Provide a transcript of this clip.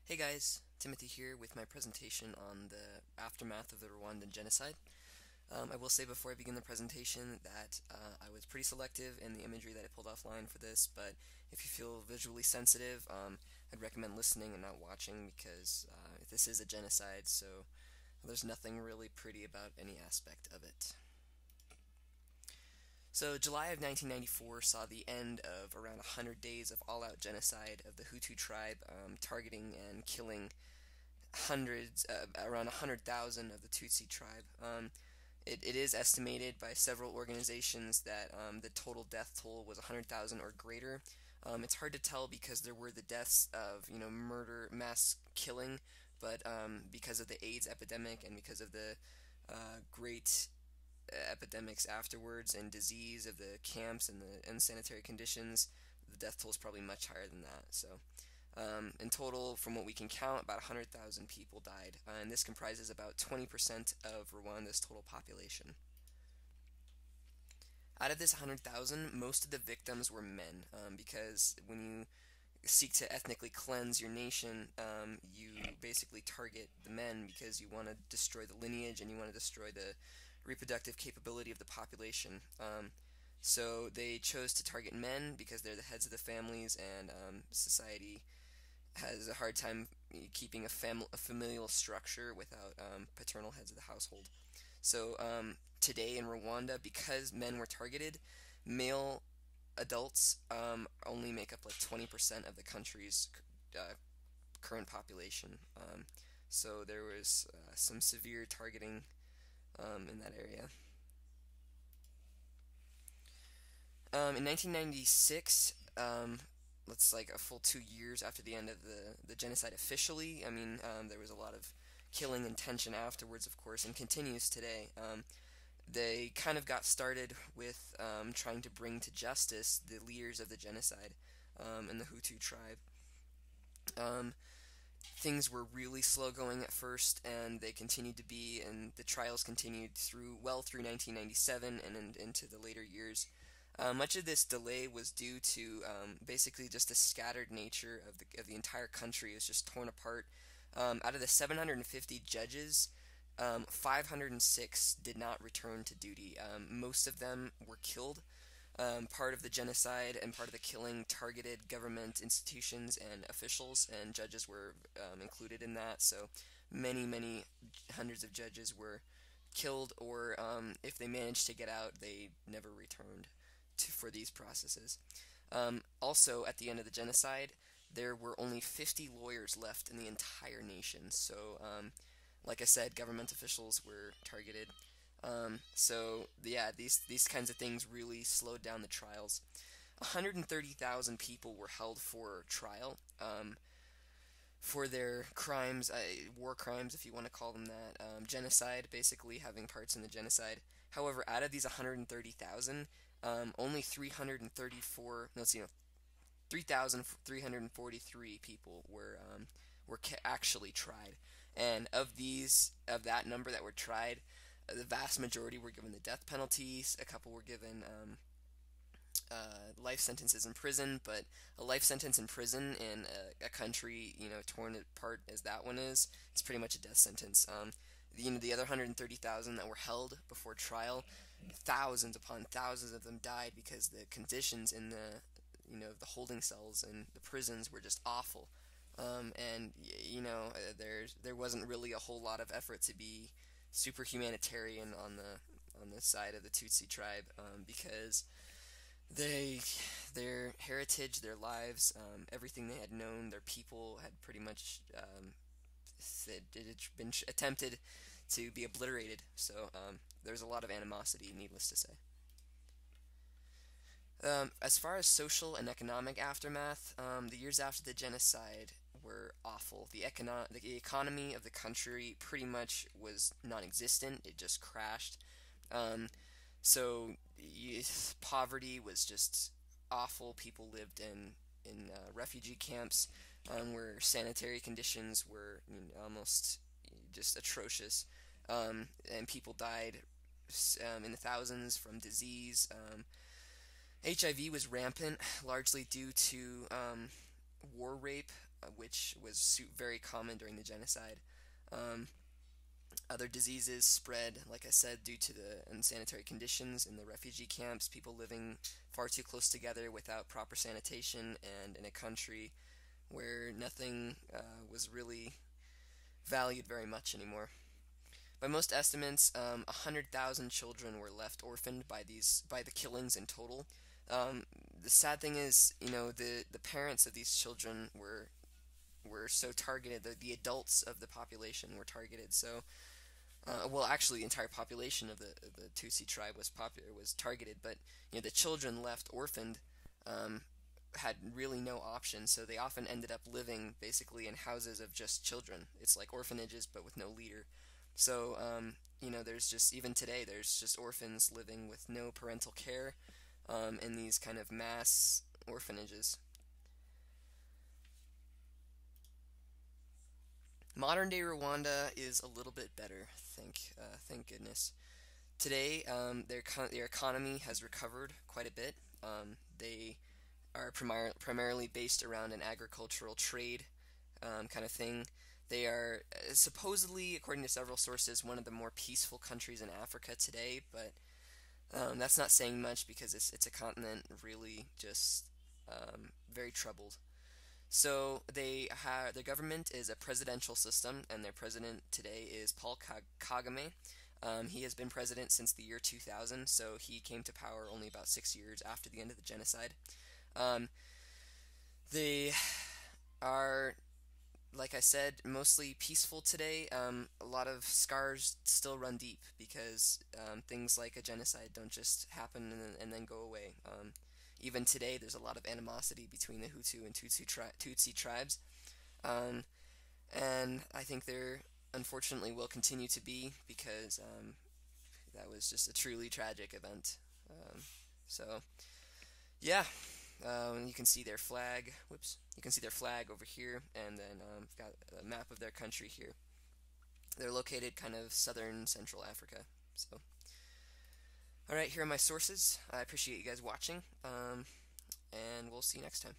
Hey guys, Timothy here with my presentation on the aftermath of the Rwandan genocide. I will say before I begin the presentation that I was pretty selective in the imagery that I pulled offline for this, but if you feel visually sensitive, I'd recommend listening and not watching because this is a genocide, so there's nothing really pretty about any aspect of it. So, July of 1994 saw the end of around 100 days of all-out genocide of the Hutu tribe, targeting and killing around 100,000 of the Tutsi tribe. It is estimated by several organizations that the total death toll was 100,000 or greater. It's hard to tell because there were the deaths of murder, mass killing, but because of the AIDS epidemic and because of the great epidemics afterwards and disease of the camps and the unsanitary conditions, the death toll is probably much higher than that. So, in total, from what we can count, about 100,000 people died, and this comprises about 20% of Rwanda's total population. Out of this 100,000, most of the victims were men, because when you seek to ethnically cleanse your nation, you basically target the men because you want to destroy the lineage and you want to destroy the reproductive capability of the population. So they chose to target men because they're the heads of the families, and society has a hard time keeping a familial structure without paternal heads of the household. So today in Rwanda, because men were targeted, male adults only make up like 20% of the country's current population. So there was some severe targeting in that area. In 1996, that's like a full 2 years after the end of the genocide officially. I mean, there was a lot of killing and tension afterwards, of course, and continues today. They kind of got started with trying to bring to justice the leaders of the genocide and the Hutu tribe. Things were really slow going at first, and they continued to be, and the trials continued through 1997 and into the later years. Much of this delay was due to basically just the scattered nature of the entire country. It was just torn apart. Out of the 750 judges, 506 did not return to duty. Most of them were killed. Part of the genocide and part of the killing targeted government institutions and officials, and judges were included in that. So many hundreds of judges were killed, or if they managed to get out, they never returned for these processes. Also, at the end of the genocide, there were only 50 lawyers left in the entire nation. So, like I said, government officials were targeted. So yeah, these kinds of things really slowed down the trials. 130,000 people were held for trial for their crimes, war crimes, if you want to call them that, genocide, basically having parts in the genocide. However, out of these 130,000, only 334, no, let's see, no, 3,343 people were actually tried, and of that number that were tried, the vast majority were given the death penalties. A couple were given life sentences in prison, but a life sentence in prison in a country torn apart as that one is, it's pretty much a death sentence. The other 130,000 that were held before trial, thousands upon thousands of them died because the conditions in the holding cells and the prisons were just awful. And there wasn't really a whole lot of effort to be super humanitarian on the side of the Tutsi tribe, because their heritage, their lives, everything they had known, their people had pretty much it had been attempted to be obliterated. So there's a lot of animosity, needless to say. As far as social and economic aftermath, the years after the genocide were awful. The economy of the country pretty much was non-existent. It just crashed. So poverty was just awful. People lived in refugee camps where sanitary conditions were almost just atrocious, and people died in the thousands from disease. HIV was rampant, largely due to war rape which was very common during the genocide. Um, Other diseases spread, like I said, due to the unsanitary conditions in the refugee camps, people living far too close together without proper sanitation, and in a country where nothing was really valued very much anymore. By most estimates, 100,000 children were left orphaned by the killings in total. Um, the sad thing is, the parents of these children were so targeted. The adults of the population were targeted. So, well, actually, the entire population of the Tutsi tribe was targeted. But the children left orphaned had really no option. So they often ended up living basically in houses of just children. It's like orphanages, but with no leader. So, there's just, even today, there's just orphans living with no parental care in these kind of mass orphanages. Modern day Rwanda is a little bit better, thank goodness. Today, their economy has recovered quite a bit. They are primarily based around an agricultural trade kind of thing. They are supposedly, according to several sources, one of the more peaceful countries in Africa today, but that's not saying much because it's a continent really just very troubled. So their government is a presidential system, and their president today is Paul Kagame. He has been president since the year 2000, so he came to power only about 6 years after the end of the genocide. Um, they are, like I said, mostly peaceful today. A lot of scars still run deep because things like a genocide don't just happen and then go away. Even today, there's a lot of animosity between the Hutu and Tutsi tribes, um, and I think there unfortunately will continue to be because that was just a truly tragic event. So yeah, you can see their flag. Whoops, you can see their flag over here, and then got a map of their country here. They're located kind of southern Central Africa. So, all right, here are my sources. I appreciate you guys watching, and we'll see you next time.